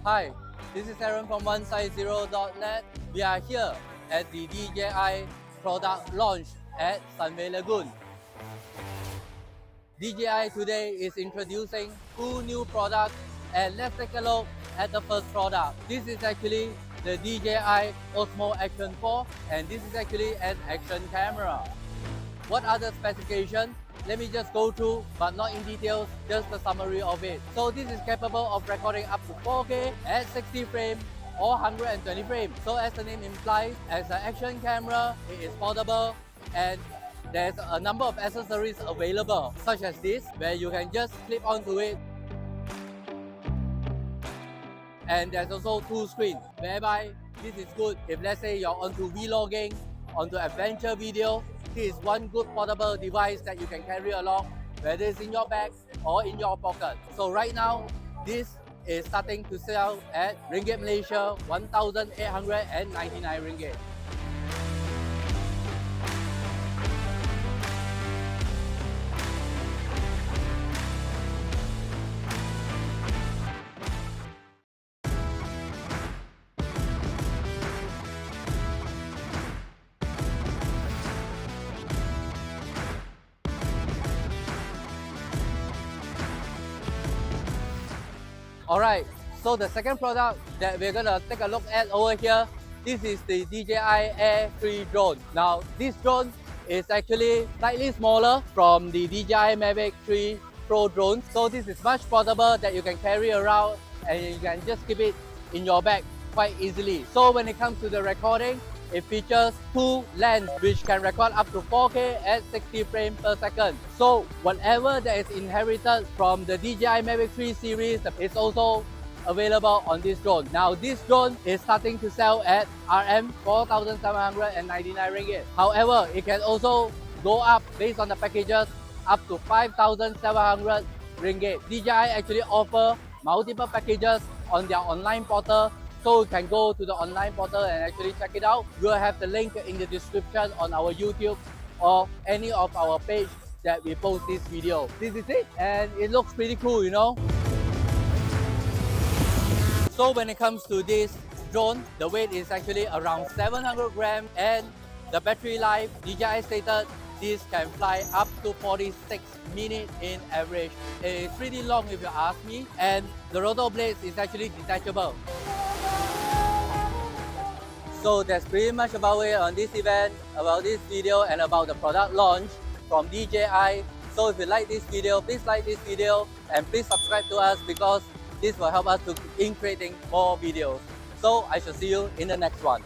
Hi, this is Aaron from OneSize0.net. We are here at the DJI product launch at Sunway Lagoon. DJI today is introducing two new products, and let's take a look at the first product. This is actually the DJI OSMO Action 4, and this is actually an action camera. What are the specifications? Let me just go through, but not in details, just the summary of it. So this is capable of recording up to 4K at 60 frames or 120 frames. So as the name implies, as an action camera, it is portable, and there's a number of accessories available, such as this, where you can just clip onto it. And there's also two screens, whereby this is good if, let's say, you're onto vlogging, onto adventure video. This is one good portable device that you can carry along, whether it's in your bag or in your pocket. So right now, this is starting to sell at Ringgit Malaysia 1,899 Ringgit. Alright, so the second product that we're gonna take a look at over here, this is the DJI Air 3 drone. Now, this drone is actually slightly smaller from the DJI Mavic 3 Pro drone. So this is much portable that you can carry around, and you can just keep it in your bag quite easily. So when it comes to the recording, it features two lenses which can record up to 4K at 60 frames per second. So whatever that is inherited from the DJI Mavic 3 series is also available on this drone. Now this drone is starting to sell at RM 4,799 Ringgit. However, it can also go up based on the packages up to 5,700 Ringgit. DJI actually offer multiple packages on their online portal. So you can go to the online portal and actually check it out. We'll have the link in the description on our YouTube or any of our page that we post this video. This is it, and it looks pretty cool, you know. So when it comes to this drone, the weight is actually around 700 grams, and the battery life, DJI stated this can fly up to 46 minutes in average. It's pretty long if you ask me, and the rotor blades is actually detachable. So that's pretty much about it on this event, about this video, and about the product launch from DJI. So if you like this video, please like this video, and please subscribe to us, because this will help us to in creating more videos. So I shall see you in the next one.